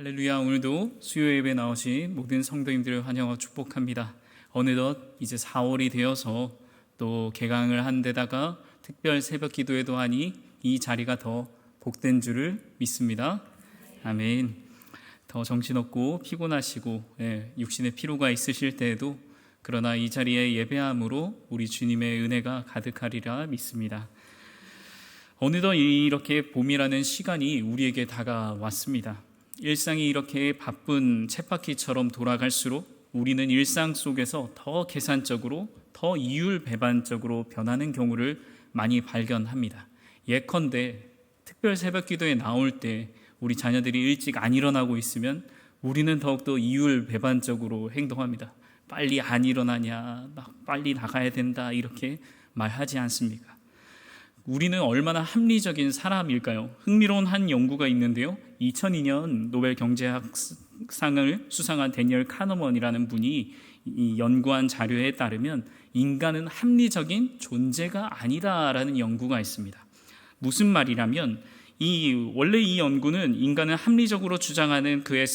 할렐루야. 오늘도 수요 예배 나오신 모든 성도님들을 환영하고 축복합니다. 어느덧 이제 4월이 되어서 또 개강을 한 데다가 특별 새벽 기도회도 하니 이 자리가 더 복된 줄을 믿습니다. 아멘. 더 정신없고 피곤하시고 육신의 피로가 있으실 때에도 그러나 이 자리에 예배함으로 우리 주님의 은혜가 가득하리라 믿습니다. 어느덧 이렇게 봄이라는 시간이 우리에게 다가왔습니다. 일상이 이렇게 바쁜 쳇바퀴처럼 돌아갈수록 우리는 일상 속에서 더 계산적으로, 더 이율배반적으로 변하는 경우를 많이 발견합니다. 예컨대 특별 새벽 기도에 나올 때 우리 자녀들이 일찍 안 일어나고 있으면 우리는 더욱더 이율배반적으로 행동합니다. 빨리 안 일어나냐, 막 빨리 나가야 된다, 이렇게 말하지 않습니까? 우리는 얼마나 합리적인 사람일까요? 흥미로운 한 연구가 있는데요, 2002년 노벨 경제학상을 수상한 데니얼 카너먼이라는 분이 연구한 자료에 따르면 인간은 합리적인 존재가 아니다라는 연구가 있습니다. 무슨 말이라면 원래 이 연구는 인간은 합리적으로 주장하는 그의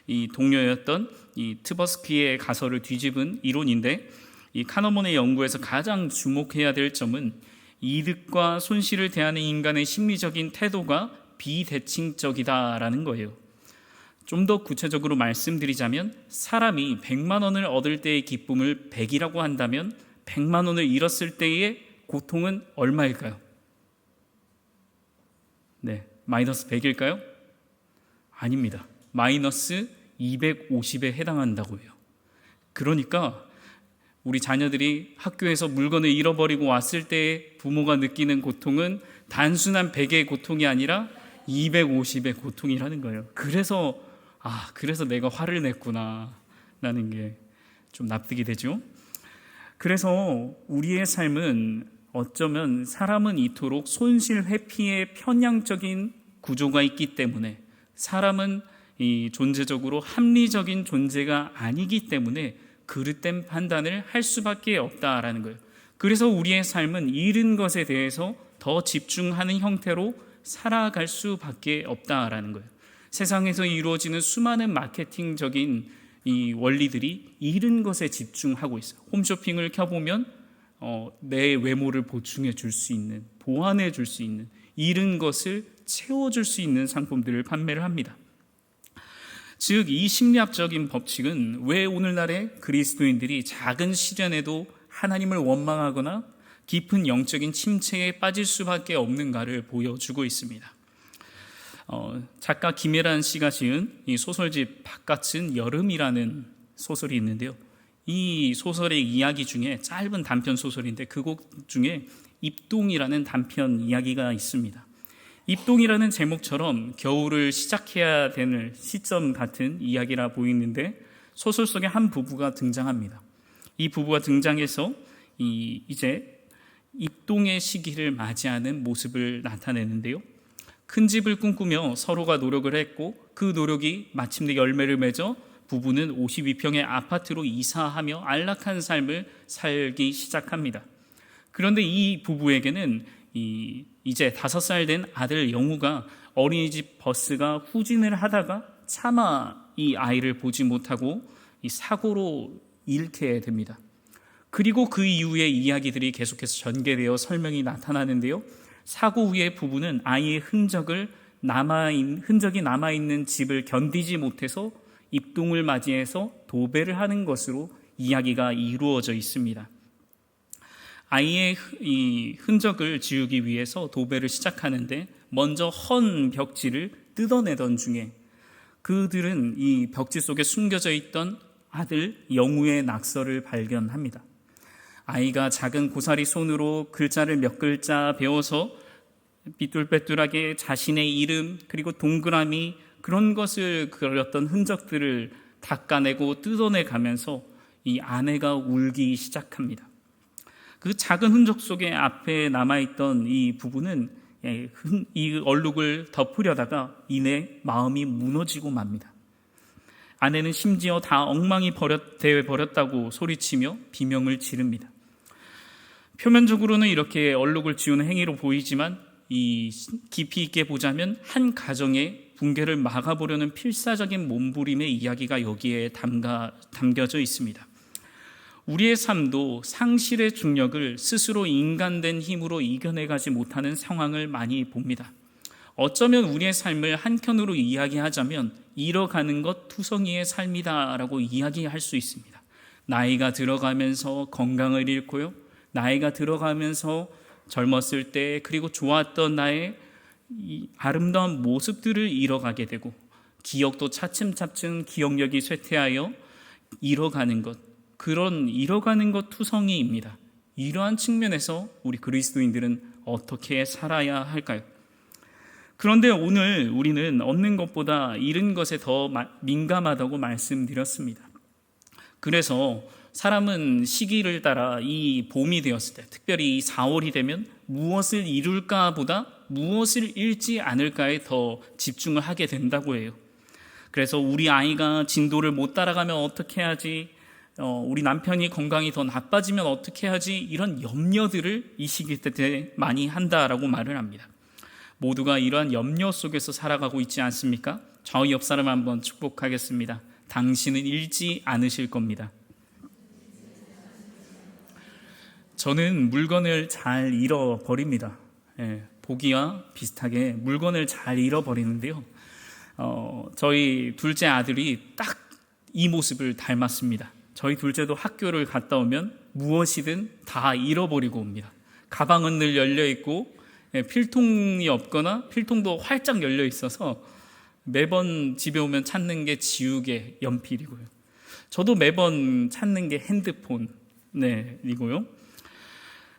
이 동료였던 이 트버스키의 가설을 뒤집은 이론인데, 이 카너먼의 연구에서 가장 주목해야 될 점은 이득과 손실을 대하는 인간의 심리적인 태도가 비대칭적이다라는 거예요. 좀 더 구체적으로 말씀드리자면 사람이 100만 원을 얻을 때의 기쁨을 100이라고 한다면 100만 원을 잃었을 때의 고통은 얼마일까요? 네, 마이너스 100일까요? 아닙니다. 마이너스 250에 해당한다고 해요. 그러니까 우리 자녀들이 학교에서 물건을 잃어버리고 왔을 때 부모가 느끼는 고통은 단순한 100의 고통이 아니라 250의 고통이라는 거예요. 그래서 내가 화를 냈구나 라는 게 좀 납득이 되죠. 그래서 우리의 삶은 어쩌면 사람은 이토록 손실 회피의 편향적인 구조가 있기 때문에, 사람은 이 존재적으로 합리적인 존재가 아니기 때문에 그릇된 판단을 할 수밖에 없다라는 거예요. 그래서 우리의 삶은 잃은 것에 대해서 더 집중하는 형태로 살아갈 수밖에 없다라는 거예요. 세상에서 이루어지는 수많은 마케팅적인 이 원리들이 잃은 것에 집중하고 있어요. 홈쇼핑을 켜보면 내 외모를 보충해 줄 수 있는, 보완해 줄 수 있는, 잃은 것을 채워줄 수 있는 상품들을 판매를 합니다. 즉, 이 심리학적인 법칙은 왜 오늘날의 그리스도인들이 작은 시련에도 하나님을 원망하거나 깊은 영적인 침체에 빠질 수밖에 없는가를 보여주고 있습니다. 작가 김혜란 씨가 지은 이 소설집 바깥은 여름이라는 소설이 있는데요, 이 소설의 이야기 중에 짧은 단편 소설인데 그 곡 중에 입동이라는 단편 이야기가 있습니다. 입동이라는 제목처럼 겨울을 시작해야 되는 시점 같은 이야기라 보이는데, 소설 속에 한 부부가 등장합니다. 이 부부가 등장해서 이제 입동의 시기를 맞이하는 모습을 나타내는데요, 큰 집을 꿈꾸며 서로가 노력을 했고 그 노력이 마침내 열매를 맺어 부부는 52평의 아파트로 이사하며 안락한 삶을 살기 시작합니다. 그런데 이 부부에게는 이제 5살 된 아들 영우가 어린이집 버스가 후진을 하다가 차마 이 아이를 보지 못하고 이 사고로 잃게 됩니다. 그리고 그 이후의 이야기들이 계속해서 전개되어 설명이 나타나는데요, 사고 후에 부부는 아이의 흔적이 남아있는 집을 견디지 못해서 입동을 맞이해서 도배를 하는 것으로 이야기가 이루어져 있습니다. 아이의 이 흔적을 지우기 위해서 도배를 시작하는데 먼저 헌 벽지를 뜯어내던 중에 그들은 이 벽지 속에 숨겨져 있던 아들 영우의 낙서를 발견합니다. 아이가 작은 고사리 손으로 글자를 몇 글자 배워서 삐뚤빼뚤하게 자신의 이름 그리고 동그라미 그런 것을 그렸던 흔적들을 닦아내고 뜯어내 가면서 이 아내가 울기 시작합니다. 그 작은 흔적 속에 앞에 남아있던 이 부부는 이 얼룩을 덮으려다가 이내 마음이 무너지고 맙니다. 아내는 심지어 다 엉망이 되어 버렸다고 소리치며 비명을 지릅니다. 표면적으로는 이렇게 얼룩을 지우는 행위로 보이지만 이 깊이 있게 보자면 한 가정의 붕괴를 막아보려는 필사적인 몸부림의 이야기가 여기에 담겨져 있습니다. 우리의 삶도 상실의 중력을 스스로 인간된 힘으로 이겨내가지 못하는 상황을 많이 봅니다. 어쩌면 우리의 삶을 한켠으로 이야기하자면 잃어가는 것 투성이의 삶이다라고 이야기할 수 있습니다. 나이가 들어가면서 건강을 잃고요, 나이가 들어가면서 젊었을 때 그리고 좋았던 나의 이 아름다운 모습들을 잃어가게 되고, 기억도 차츰차츰 기억력이 쇠퇴하여 잃어가는 것, 그런 잃어가는 것 투성이입니다. 이러한 측면에서 우리 그리스도인들은 어떻게 살아야 할까요? 그런데 오늘 우리는 얻는 것보다 잃은 것에 더 민감하다고 말씀드렸습니다. 그래서 사람은 시기를 따라 이 봄이 되었을 때, 특별히 이 4월이 되면 무엇을 이룰까 보다 무엇을 잃지 않을까에 더 집중을 하게 된다고 해요. 그래서 우리 아이가 진도를 못 따라가면 어떻게 하지, 우리 남편이 건강이 더 나빠지면 어떻게 하지, 이런 염려들을 이 시기 때 많이 한다라고 말을 합니다. 모두가 이러한 염려 속에서 살아가고 있지 않습니까? 저희 옆 사람 한번 축복하겠습니다. 당신은 잃지 않으실 겁니다. 저는 물건을 잘 잃어버립니다. 보기와 비슷하게 물건을 잘 잃어버리는데요. 저희 둘째 아들이 딱 이 모습을 닮았습니다. 저희 둘째도 학교를 갔다 오면 무엇이든 다 잃어버리고 옵니다. 가방은 늘 열려있고 필통이 없거나 필통도 활짝 열려 있어서 매번 집에 오면 찾는 게 지우개, 연필이고요. 저도 매번 찾는 게 핸드폰, 이고요.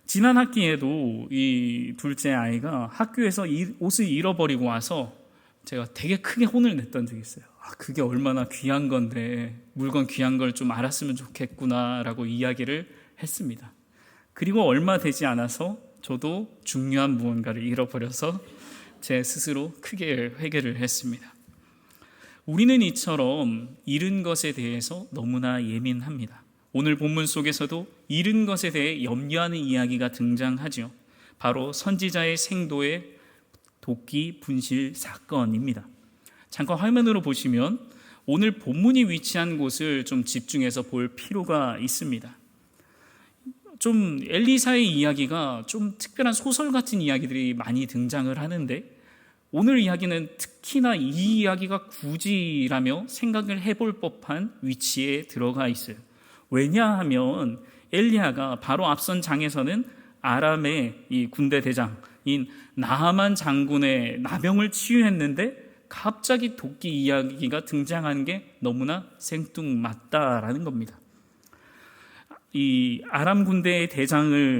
지난 학기에도 이 둘째 아이가 학교에서 옷을 잃어버리고 와서 제가 되게 크게 혼을 냈던 적이 있어요. 그게 얼마나 귀한 건데 물건 귀한 걸 좀 알았으면 좋겠구나 라고 이야기를 했습니다. 그리고 얼마 되지 않아서 저도 중요한 무언가를 잃어버려서 제 스스로 크게 회개를 했습니다. 우리는 이처럼 잃은 것에 대해서 너무나 예민합니다. 오늘 본문 속에서도 잃은 것에 대해 염려하는 이야기가 등장하죠. 바로 선지자의 생도의 도끼 분실 사건입니다. 잠깐 화면으로 보시면 오늘 본문이 위치한 곳을 좀 집중해서 볼 필요가 있습니다. 좀 엘리사의 이야기가 좀 특별한 소설 같은 이야기들이 많이 등장을 하는데, 오늘 이야기는 특히나 이 이야기가 굳이라며 생각을 해볼 법한 위치에 들어가 있어요. 왜냐하면 엘리야가 바로 앞선 장에서는 아람의 이 군대 대장인 나하만 장군의 나병을 치유했는데 갑자기 도끼 이야기가 등장하는 게 너무나 생뚱맞다라는 겁니다. 이 아람 군대의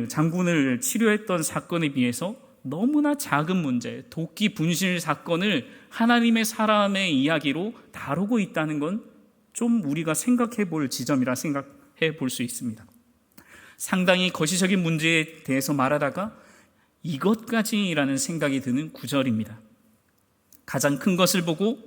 장군을 치료했던 사건에 비해서 너무나 작은 문제, 도끼 분실 사건을 하나님의 사람의 이야기로 다루고 있다는 건 좀 우리가 생각해 볼 지점이라 생각해 볼 수 있습니다. 상당히 거시적인 문제에 대해서 말하다가 이것까지라는 생각이 드는 구절입니다. 가장 큰 것을 보고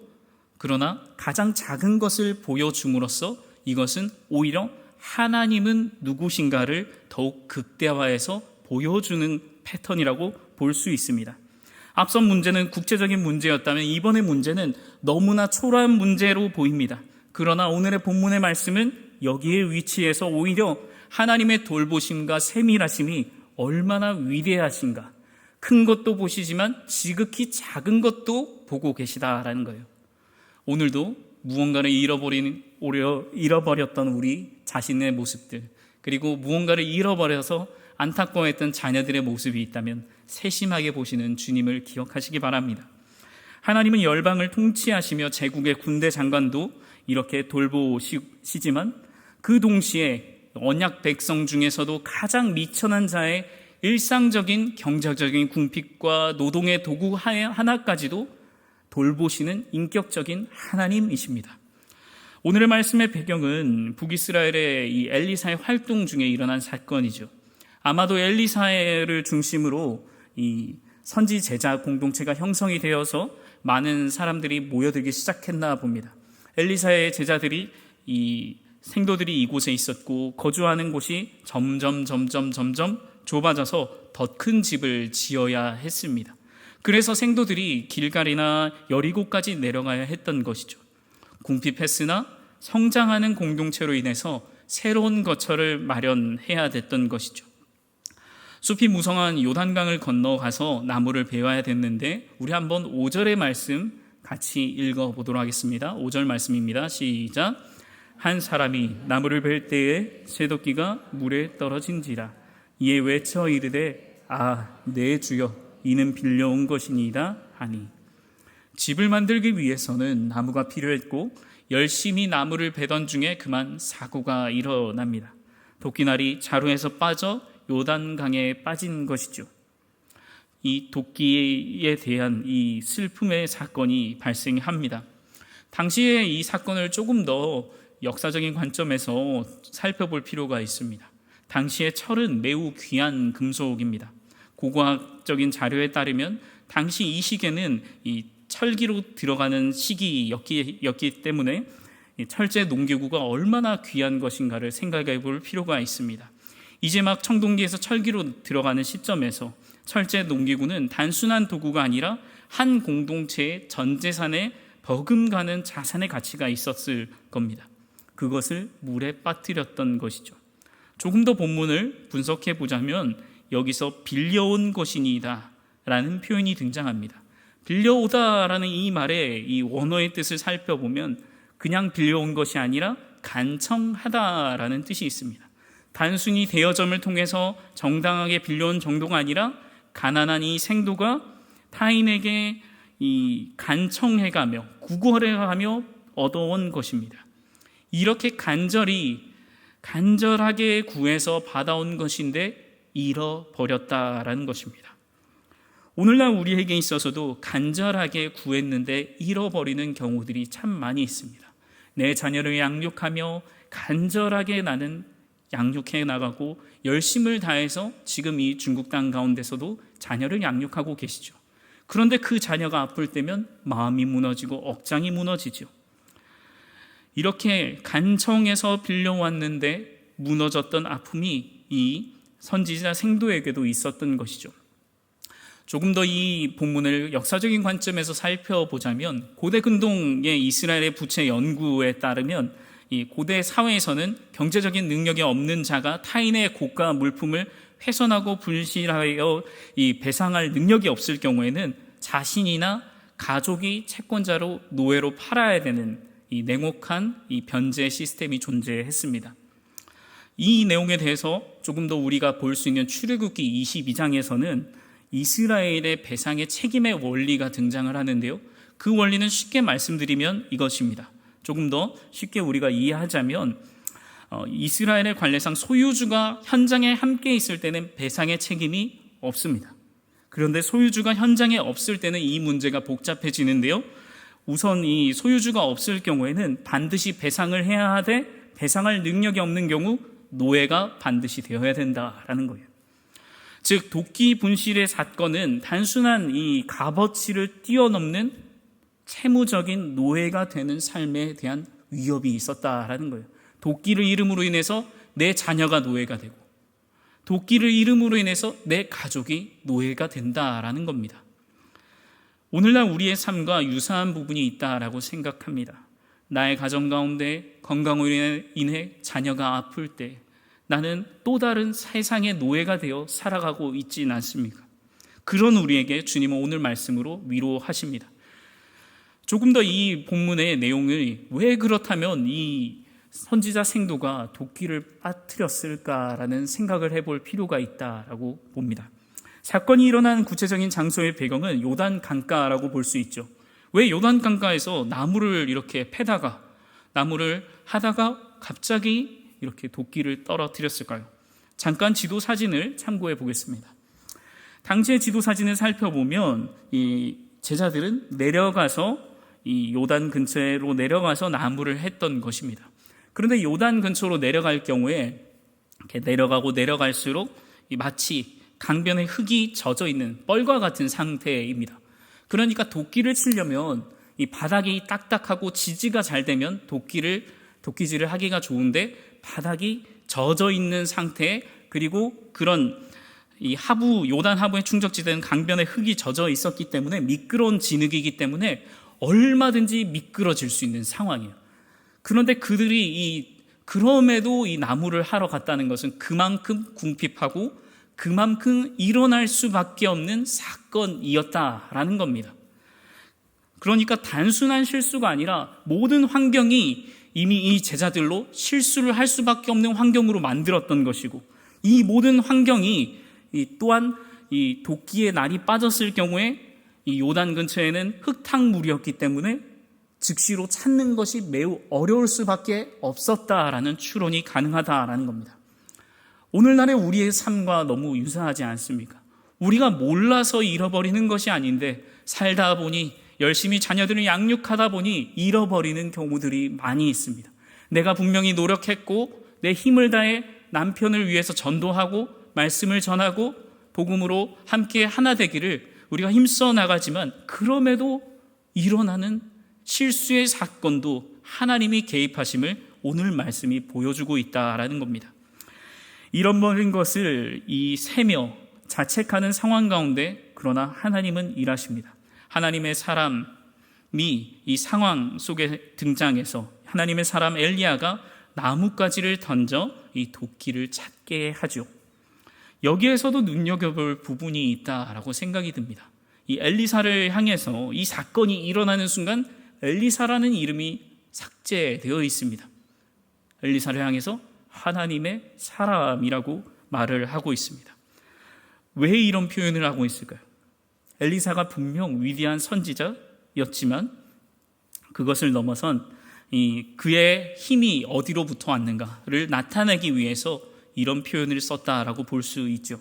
그러나 가장 작은 것을 보여줌으로써 이것은 오히려 하나님은 누구신가를 더욱 극대화해서 보여주는 패턴이라고 볼 수 있습니다. 앞선 문제는 국제적인 문제였다면 이번의 문제는 너무나 초라한 문제로 보입니다. 그러나 오늘의 본문의 말씀은 여기에 위치해서 오히려 하나님의 돌보심과 세밀하심이 얼마나 위대하신가, 큰 것도 보시지만 지극히 작은 것도 보고 계시다라는 거예요. 오늘도 무언가를 잃어버렸던 우리 자신의 모습들, 그리고 무언가를 잃어버려서 안타까워했던 자녀들의 모습이 있다면 세심하게 보시는 주님을 기억하시기 바랍니다. 하나님은 열방을 통치하시며 제국의 군대 장관도 이렇게 돌보시지만 그 동시에 언약 백성 중에서도 가장 미천한 자의 일상적인 경제적인 궁핍과 노동의 도구 하나까지도 돌보시는 인격적인 하나님이십니다. 오늘의 말씀의 배경은 북이스라엘의 이 엘리사의 활동 중에 일어난 사건이죠. 아마도 엘리사를 중심으로 이 선지 제자 공동체가 형성이 되어서 많은 사람들이 모여들기 시작했나 봅니다. 엘리사의 제자들이 이 생도들이 이곳에 있었고 거주하는 곳이 점점 좁아져서 더 큰 집을 지어야 했습니다. 그래서 생도들이 길갈이나 여리고까지 내려가야 했던 것이죠. 궁핍했으나 성장하는 공동체로 인해서 새로운 거처를 마련해야 됐던 것이죠. 숲이 무성한 요단강을 건너가서 나무를 베어야 됐는데 우리 한번 5절의 말씀 같이 읽어보도록 하겠습니다. 5절 말씀입니다. 시작. 한 사람이 나무를 벨 때에 쇠도끼가 물에 떨어진지라. 이에 외쳐 이르되 내 주여 이는 빌려온 것이니이다 하니. 집을 만들기 위해서는 나무가 필요했고 열심히 나무를 베던 중에 그만 사고가 일어납니다. 도끼날이 자루에서 빠져 요단강에 빠진 것이죠. 이 도끼에 대한 이 슬픔의 사건이 발생합니다. 당시에 이 사건을 조금 더 역사적인 관점에서 살펴볼 필요가 있습니다. 당시에 철은 매우 귀한 금속입니다. 고고학적인 자료에 따르면 당시 이 시기에는 이 철기로 들어가는 시기였기 때문에 철제 농기구가 얼마나 귀한 것인가를 생각해 볼 필요가 있습니다. 이제 막 청동기에서 철기로 들어가는 시점에서 철제 농기구는 단순한 도구가 아니라 한 공동체의 전 재산에 버금가는 자산의 가치가 있었을 겁니다. 그것을 물에 빠뜨렸던 것이죠. 조금 더 본문을 분석해 보자면 여기서 빌려온 것이니이다 라는 표현이 등장합니다. 빌려오다라는 이 말의 이 원어의 뜻을 살펴보면 그냥 빌려온 것이 아니라 간청하다라는 뜻이 있습니다. 단순히 대여점을 통해서 정당하게 빌려온 정도가 아니라 가난한 이 생도가 타인에게 이 간청해가며 구걸해가며 얻어온 것입니다. 이렇게 간절하게 구해서 받아온 것인데 잃어버렸다라는 것입니다. 오늘날 우리에게 있어서도 간절하게 구했는데 잃어버리는 경우들이 참 많이 있습니다. 내 자녀를 양육하며 간절하게 나는 양육해 나가고 열심을 다해서 지금 이 중국 땅 가운데서도 자녀를 양육하고 계시죠. 그런데 그 자녀가 아플 때면 마음이 무너지고 억장이 무너지죠. 이렇게 간청해서 빌려왔는데 무너졌던 아픔이 이 선지자 생도에게도 있었던 것이죠. 조금 더 이 본문을 역사적인 관점에서 살펴보자면 고대 근동의 이스라엘의 부채 연구에 따르면 이 고대 사회에서는 경제적인 능력이 없는 자가 타인의 고가 물품을 훼손하고 불실하여 이 배상할 능력이 없을 경우에는 자신이나 가족이 채권자로 노예로 팔아야 되는 이 냉혹한 이 변제 시스템이 존재했습니다. 이 내용에 대해서 조금 더 우리가 볼 수 있는 출애굽기 22장에서는 이스라엘의 배상의 책임의 원리가 등장을 하는데요. 그 원리는 쉽게 말씀드리면 이것입니다. 조금 더 쉽게 우리가 이해하자면 이스라엘의 관례상 소유주가 현장에 함께 있을 때는 배상의 책임이 없습니다. 그런데 소유주가 현장에 없을 때는 이 문제가 복잡해지는데요. 우선 이 소유주가 없을 경우에는 반드시 배상을 해야 하되 배상할 능력이 없는 경우 노예가 반드시 되어야 된다라는 거예요. 즉 도끼 분실의 사건은 단순한 이 값어치를 뛰어넘는 채무적인 노예가 되는 삶에 대한 위협이 있었다라는 거예요. 도끼를 잃음으로 인해서 내 자녀가 노예가 되고 도끼를 잃음으로 인해서 내 가족이 노예가 된다라는 겁니다. 오늘날 우리의 삶과 유사한 부분이 있다라고 생각합니다. 나의 가정 가운데 건강으로 인해 자녀가 아플 때 나는 또 다른 세상의 노예가 되어 살아가고 있지는 않습니까? 그런 우리에게 주님은 오늘 말씀으로 위로하십니다. 조금 더 이 본문의 내용을 왜 그렇다면 이 선지자 생도가 도끼를 빠뜨렸을까라는 생각을 해볼 필요가 있다라고 봅니다. 사건이 일어난 구체적인 장소의 배경은 요단 강가라고 볼 수 있죠. 왜 요단 강가에서 나무를 이렇게 패다가 나무를 하다가 갑자기 이렇게 도끼를 떨어뜨렸을까요? 잠깐 지도 사진을 참고해 보겠습니다. 당시의 지도 사진을 살펴보면 이 제자들은 내려가서 이 요단 근처로 내려가서 나무를 했던 것입니다. 그런데 요단 근처로 내려갈 경우에 이렇게 내려가고 내려갈수록 마치 강변에 흙이 젖어 있는 뻘과 같은 상태입니다. 그러니까 도끼를 치려면 이 바닥이 딱딱하고 지지가 잘 되면 도끼질을 하기가 좋은데 바닥이 젖어 있는 상태, 그리고 그런 이 요단 하부의 충적지대는 강변에 흙이 젖어 있었기 때문에 미끄러운 진흙이기 때문에 얼마든지 미끄러질 수 있는 상황이에요. 그런데 그들이 그럼에도 이 나무를 하러 갔다는 것은 그만큼 궁핍하고 그만큼 일어날 수밖에 없는 사건이었다라는 겁니다. 그러니까 단순한 실수가 아니라 모든 환경이 이미 이 제자들로 실수를 할 수밖에 없는 환경으로 만들었던 것이고, 이 모든 환경이 또한 이 도끼의 날이 빠졌을 경우에 이 요단 근처에는 흙탕물이었기 때문에 즉시로 찾는 것이 매우 어려울 수밖에 없었다라는 추론이 가능하다라는 겁니다. 오늘날의 우리의 삶과 너무 유사하지 않습니까? 우리가 몰라서 잃어버리는 것이 아닌데 살다 보니, 열심히 자녀들을 양육하다 보니 잃어버리는 경우들이 많이 있습니다. 내가 분명히 노력했고 내 힘을 다해 남편을 위해서 전도하고 말씀을 전하고 복음으로 함께 하나 되기를 우리가 힘써 나가지만, 그럼에도 일어나는 실수의 사건도 하나님이 개입하심을 오늘 말씀이 보여주고 있다라는 겁니다. 잃어버린 것을 세며 자책하는 상황 가운데 그러나 하나님은 일하십니다. 하나님의 사람이 이 상황 속에 등장해서 하나님의 사람 엘리야가 나뭇가지를 던져 이 도끼를 찾게 하죠. 여기에서도 눈여겨볼 부분이 있다라고 생각이 듭니다. 이 엘리사를 향해서 이 사건이 일어나는 순간 엘리사라는 이름이 삭제되어 있습니다. 엘리사를 향해서 하나님의 사람이라고 말을 하고 있습니다. 왜 이런 표현을 하고 있을까요? 엘리사가 분명 위대한 선지자였지만 그것을 넘어선 그의 힘이 어디로부터 왔는가를 나타내기 위해서 이런 표현을 썼다라고 볼 수 있죠.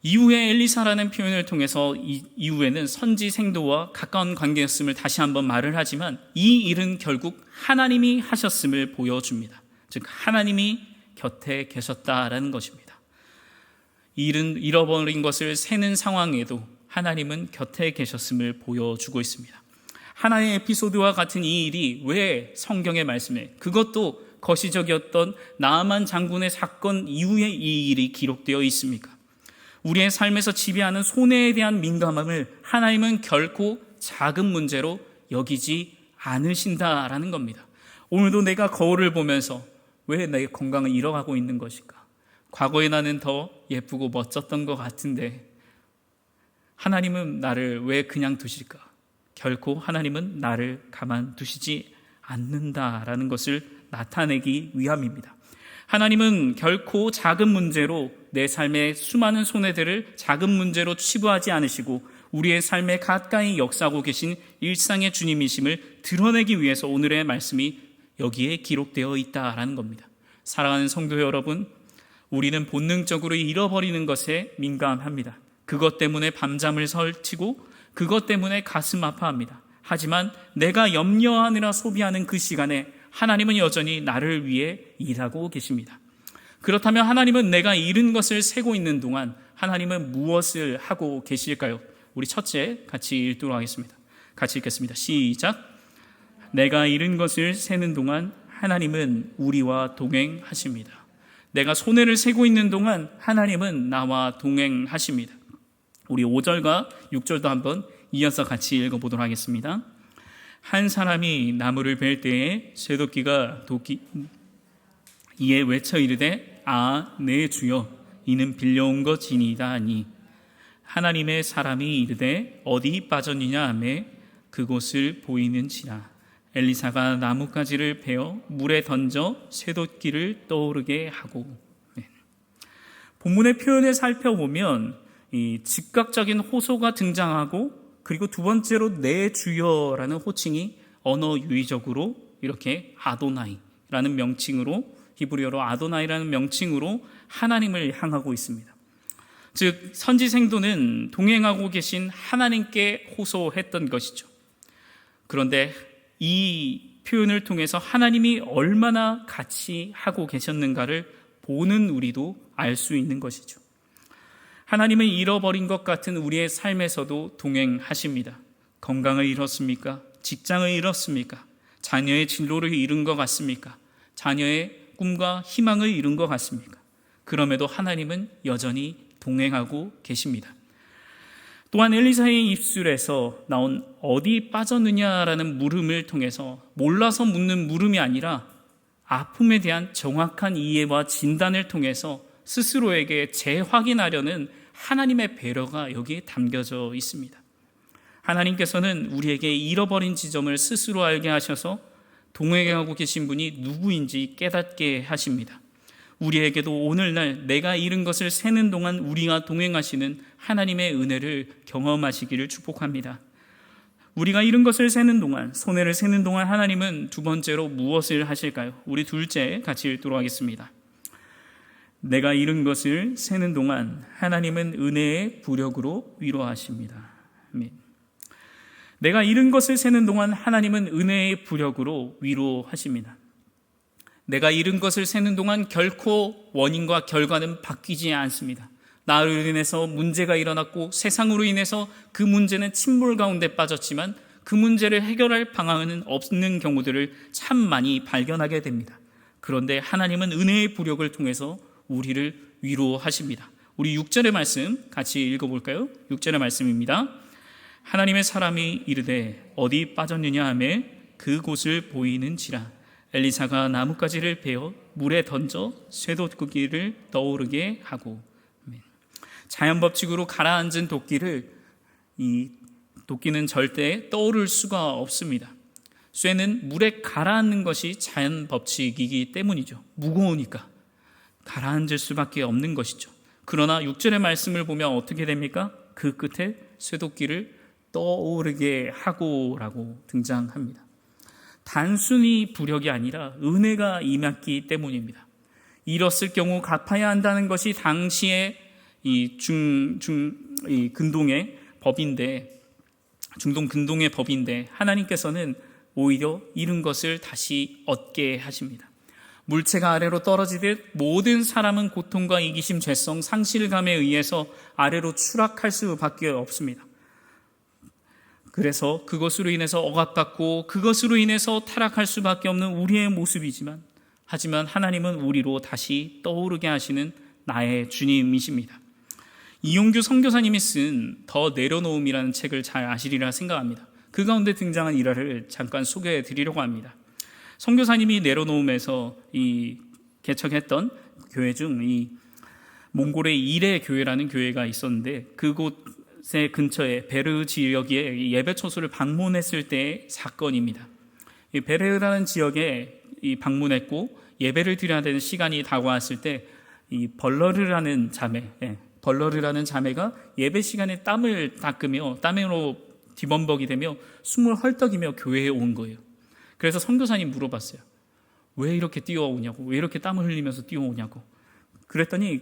이후에 엘리사라는 표현을 통해서 이후에는 선지생도와 가까운 관계였음을 다시 한번 말을 하지만 이 일은 결국 하나님이 하셨음을 보여줍니다. 즉 하나님이 곁에 계셨다라는 것입니다. 일은 잃어버린 것을 세는 상황에도 하나님은 곁에 계셨음을 보여주고 있습니다. 하나의 에피소드와 같은 이 일이 왜 성경의 말씀에, 그것도 거시적이었던 나아만 장군의 사건 이후에 이 일이 기록되어 있습니까? 우리의 삶에서 지배하는 손해에 대한 민감함을 하나님은 결코 작은 문제로 여기지 않으신다라는 겁니다. 오늘도 내가 거울을 보면서 왜 내 건강을 잃어가고 있는 것일까? 과거에 나는 더 예쁘고 멋졌던 것 같은데 하나님은 나를 왜 그냥 두실까? 결코 하나님은 나를 가만두시지 않는다라는 것을 나타내기 위함입니다. 하나님은 결코 작은 문제로 내 삶의 수많은 손해들을 작은 문제로 치부하지 않으시고 우리의 삶에 가까이 역사하고 계신 일상의 주님이심을 드러내기 위해서 오늘의 말씀이 여기에 기록되어 있다라는 겁니다. 사랑하는 성도 여러분, 우리는 본능적으로 잃어버리는 것에 민감합니다. 그것 때문에 밤잠을 설치고 그것 때문에 가슴 아파합니다. 하지만 내가 염려하느라 소비하는 그 시간에 하나님은 여전히 나를 위해 일하고 계십니다. 그렇다면 하나님은 내가 잃은 것을 세고 있는 동안 하나님은 무엇을 하고 계실까요? 우리 첫째 같이 읽도록 하겠습니다. 같이 읽겠습니다. 시작. 내가 잃은 것을 세는 동안 하나님은 우리와 동행하십니다. 내가 손해를 세고 있는 동안 하나님은 나와 동행하십니다. 우리 5절과 6절도 한번 이어서 같이 읽어보도록 하겠습니다. 한 사람이 나무를 벨 때에 쇠도끼가 이에 외쳐 이르되 아, 내 주여, 이는 빌려온 것이니이다 하니 하나님의 사람이 이르되 어디 빠졌느냐 하매 그곳을 보이는지라. 엘리사가 나뭇가지를 베어 물에 던져 쇠도끼를 떠오르게 하고. 본문의 표현을 살펴보면 이 즉각적인 호소가 등장하고, 그리고 두 번째로 내 주여라는 호칭이 언어 유의적으로 이렇게 아도나이라는 명칭으로, 히브리어로 아도나이라는 명칭으로 하나님을 향하고 있습니다. 즉 선지생도는 동행하고 계신 하나님께 호소했던 것이죠. 그런데 이 표현을 통해서 하나님이 얼마나 같이 하고 계셨는가를 보는 우리도 알 수 있는 것이죠. 하나님은 잃어버린 것 같은 우리의 삶에서도 동행하십니다. 건강을 잃었습니까? 직장을 잃었습니까? 자녀의 진로를 잃은 것 같습니까? 자녀의 꿈과 희망을 잃은 것 같습니까? 그럼에도 하나님은 여전히 동행하고 계십니다. 또한 엘리사의 입술에서 나온 어디 빠졌느냐라는 물음을 통해서 몰라서 묻는 물음이 아니라 아픔에 대한 정확한 이해와 진단을 통해서 스스로에게 재확인하려는 하나님의 배려가 여기에 담겨져 있습니다. 하나님께서는 우리에게 잃어버린 지점을 스스로 알게 하셔서 동행하고 계신 분이 누구인지 깨닫게 하십니다. 우리에게도 오늘날 내가 잃은 것을 세는 동안 우리가 동행하시는 하나님의 은혜를 경험하시기를 축복합니다. 우리가 잃은 것을 세는 동안, 손해를 세는 동안 하나님은 두 번째로 무엇을 하실까요? 우리 둘째 같이 읽도록 하겠습니다. 내가 잃은 것을 세는 동안 하나님은 은혜의 부력으로 위로하십니다. 아멘. 내가 잃은 것을 세는 동안 하나님은 은혜의 부력으로 위로하십니다. 내가 잃은 것을 세는 동안 결코 원인과 결과는 바뀌지 않습니다. 나로 인해서 문제가 일어났고 세상으로 인해서 그 문제는 침몰 가운데 빠졌지만 그 문제를 해결할 방안은 없는 경우들을 참 많이 발견하게 됩니다. 그런데 하나님은 은혜의 부력을 통해서 우리를 위로하십니다. 우리 6절의 말씀 같이 읽어볼까요? 6절의 말씀입니다. 하나님의 사람이 이르되 어디 빠졌느냐 하매 그곳을 보이는지라. 엘리사가 나뭇가지를 베어 물에 던져 쇠도끼를 떠오르게 하고. 자연 법칙으로 가라앉은 도끼를 이 도끼는 절대 떠오를 수가 없습니다. 쇠는 물에 가라앉는 것이 자연 법칙이기 때문이죠. 무거우니까 가라앉을 수밖에 없는 것이죠. 그러나 6절의 말씀을 보면 어떻게 됩니까? 그 끝에 쇠도끼를 떠오르게 하고라고 등장합니다. 단순히 부력이 아니라 은혜가 임했기 때문입니다. 잃었을 경우 갚아야 한다는 것이 당시의 이 근동의 법인데, 중동 근동의 법인데 하나님께서는 오히려 잃은 것을 다시 얻게 하십니다. 물체가 아래로 떨어지듯 모든 사람은 고통과 이기심, 죄성, 상실감에 의해서 아래로 추락할 수밖에 없습니다. 그래서 그것으로 인해서 억압받고 그것으로 인해서 타락할 수밖에 없는 우리의 모습이지만, 하지만 하나님은 우리로 다시 떠오르게 하시는 나의 주님이십니다. 이용규 선교사님이 쓴 더 내려놓음이라는 책을 잘 아시리라 생각합니다. 그 가운데 등장한 일화를 잠깐 소개해 드리려고 합니다. 선교사님이 내려놓음에서 개척했던 교회 중 이 몽골의 이레 교회라는 교회가 있었는데, 그곳의 근처에 베르 지역에 예배 처소를 방문했을 때의 사건입니다. 이 베르라는 지역에 방문했고 예배를 드려야 되는 시간이 다가왔을 때 이 벌러르라는 자매가 예배 시간에 땀을 닦으며 땀으로 뒤범벅이 되며 숨을 헐떡이며 교회에 온 거예요. 그래서 선교사님 물어봤어요. 왜 이렇게 뛰어오냐고, 왜 이렇게 땀을 흘리면서 뛰어오냐고. 그랬더니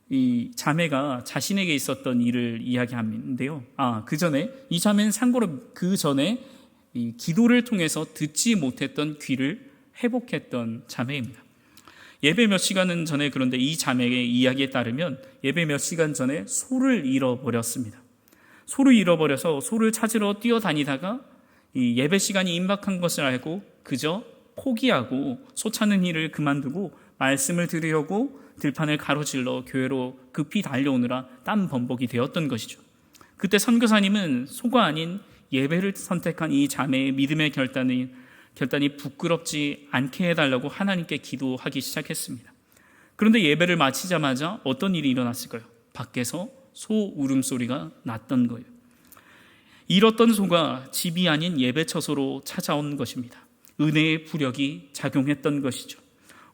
이 자매가 자신에게 있었던 일을 이야기하는데요. 이 자매는 참고로 그 전에 이 기도를 통해서 듣지 못했던 귀를 회복했던 자매입니다. 예배 몇 시간 전에, 그런데 이 자매의 이야기에 따르면 예배 몇 시간 전에 소를 잃어버렸습니다. 소를 잃어버려서 소를 찾으러 뛰어다니다가 이 예배 시간이 임박한 것을 알고 그저 포기하고 소 찾는 일을 그만두고 말씀을 들으려고 들판을 가로질러 교회로 급히 달려오느라 땀 범벅이 되었던 것이죠. 그때 선교사님은 소가 아닌 예배를 선택한 이 자매의 믿음의 결단이 부끄럽지 않게 해달라고 하나님께 기도하기 시작했습니다. 그런데 예배를 마치자마자 어떤 일이 일어났을까요? 밖에서 소 울음소리가 났던 거예요. 잃었던 소가 집이 아닌 예배 처소로 찾아온 것입니다. 은혜의 부력이 작용했던 것이죠.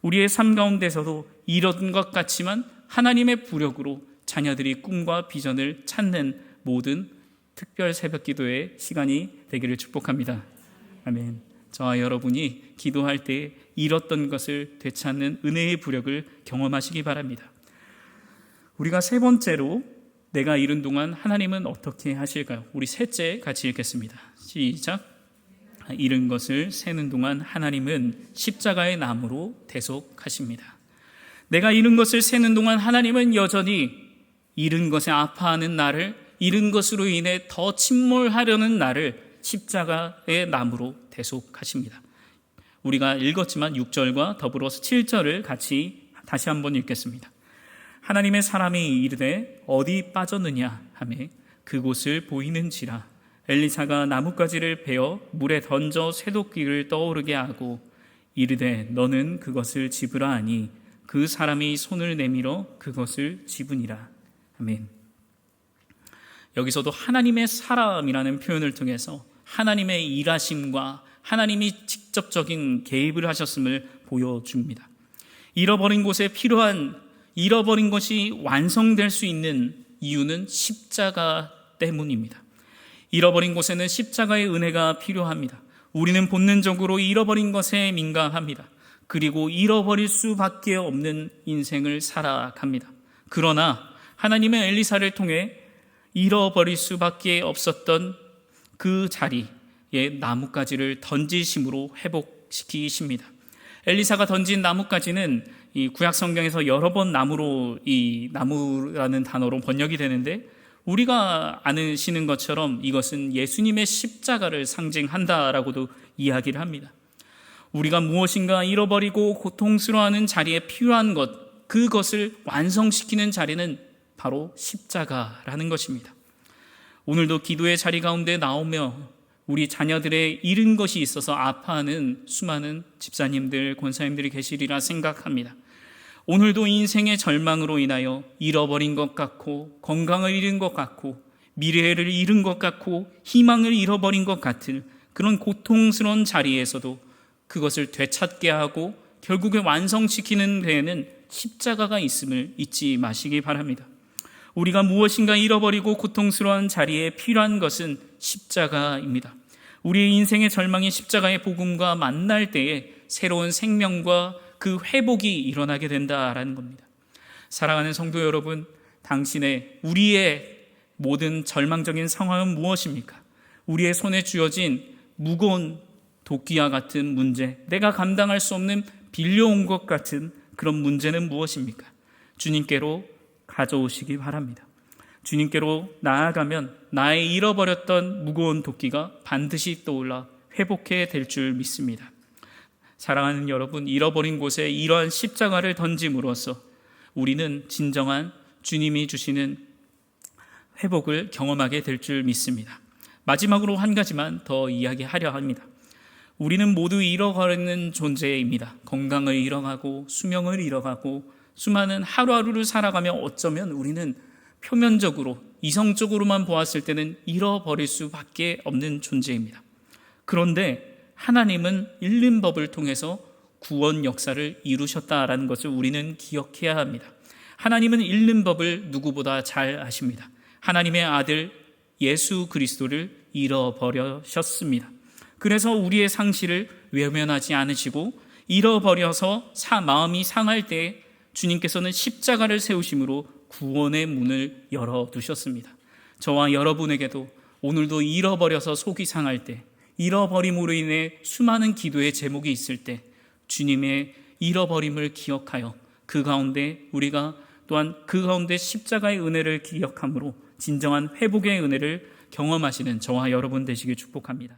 우리의 삶 가운데서도 이런 것 같지만 하나님의 부력으로 자녀들이 꿈과 비전을 찾는 모든 특별 새벽 기도의 시간이 되기를 축복합니다. 아멘. 저와 여러분이 기도할 때 잃었던 것을 되찾는 은혜의 부력을 경험하시기 바랍니다. 우리가 세 번째로 내가 잃은 동안 하나님은 어떻게 하실까요? 우리 셋째 같이 읽겠습니다. 시작. 잃은 것을 세는 동안 하나님은 십자가의 나무로 대속하십니다. 내가 잃은 것을 세는 동안 하나님은 여전히 잃은 것에 아파하는 나를, 잃은 것으로 인해 더 침몰하려는 나를 십자가의 나무로 대속하십니다. 우리가 읽었지만 6절과 더불어서 7절을 같이 다시 한번 읽겠습니다. 하나님의 사람이 이르되 어디 빠졌느냐 하매 그곳을 보이는지라. 엘리사가 나뭇가지를 베어 물에 던져 쇠도끼를 떠오르게 하고 이르되 너는 그것을 집으라 하니 그 사람이 손을 내밀어 그것을 집으니라. 아멘. 여기서도 하나님의 사람이라는 표현을 통해서 하나님의 일하심과 하나님이 직접적인 개입을 하셨음을 보여줍니다. 잃어버린 곳에 잃어버린 것이 완성될 수 있는 이유는 십자가 때문입니다. 잃어버린 곳에는 십자가의 은혜가 필요합니다. 우리는 본능적으로 잃어버린 것에 민감합니다. 그리고 잃어버릴 수밖에 없는 인생을 살아갑니다. 그러나 하나님의 엘리사를 통해 잃어버릴 수밖에 없었던 그 자리에 나뭇가지를 던지심으로 회복시키십니다. 엘리사가 던진 나뭇가지는 이 구약 성경에서 여러 번 나무라는 단어로 번역이 되는데, 우리가 아시는 것처럼 이것은 예수님의 십자가를 상징한다라고도 이야기를 합니다. 우리가 무엇인가 잃어버리고 고통스러워하는 자리에 필요한 것, 그것을 완성시키는 자리는 바로 십자가라는 것입니다. 오늘도 기도의 자리 가운데 나오며 우리 자녀들의 잃은 것이 있어서 아파하는 수많은 집사님들, 권사님들이 계시리라 생각합니다. 오늘도 인생의 절망으로 인하여 잃어버린 것 같고, 건강을 잃은 것 같고, 미래를 잃은 것 같고, 희망을 잃어버린 것 같은 그런 고통스러운 자리에서도 그것을 되찾게 하고 결국에 완성시키는 데에는 십자가가 있음을 잊지 마시기 바랍니다. 우리가 무엇인가 잃어버리고 고통스러운 자리에 필요한 것은 십자가입니다. 우리의 인생의 절망이 십자가의 복음과 만날 때에 새로운 생명과 그 회복이 일어나게 된다라는 겁니다. 사랑하는 성도 여러분, 우리의 모든 절망적인 상황은 무엇입니까? 우리의 손에 쥐어진 무거운 도끼와 같은 문제, 내가 감당할 수 없는 빌려온 것 같은 그런 문제는 무엇입니까? 주님께로 가져오시기 바랍니다. 주님께로 나아가면 나의 잃어버렸던 무거운 도끼가 반드시 떠올라 회복해 될 줄 믿습니다. 사랑하는 여러분, 잃어버린 곳에 이러한 십자가를 던짐으로써 우리는 진정한 주님이 주시는 회복을 경험하게 될 줄 믿습니다. 마지막으로 한 가지만 더 이야기하려 합니다. 우리는 모두 잃어가는 존재입니다. 건강을 잃어가고 수명을 잃어가고 수많은 하루하루를 살아가며 어쩌면 우리는 표면적으로 이성적으로만 보았을 때는 잃어버릴 수밖에 없는 존재입니다. 그런데 하나님은 잃는 법을 통해서 구원 역사를 이루셨다라는 것을 우리는 기억해야 합니다. 하나님은 잃는 법을 누구보다 잘 아십니다. 하나님의 아들 예수 그리스도를 잃어버리셨습니다. 그래서 우리의 상실을 외면하지 않으시고 잃어버려서 마음이 상할 때 주님께서는 십자가를 세우심으로 구원의 문을 열어두셨습니다. 저와 여러분에게도 오늘도 잃어버려서 속이 상할 때, 잃어버림으로 인해 수많은 기도의 제목이 있을 때 주님의 잃어버림을 기억하여 우리가 또한 그 가운데 십자가의 은혜를 기억함으로 진정한 회복의 은혜를 경험하시는 저와 여러분 되시길 축복합니다.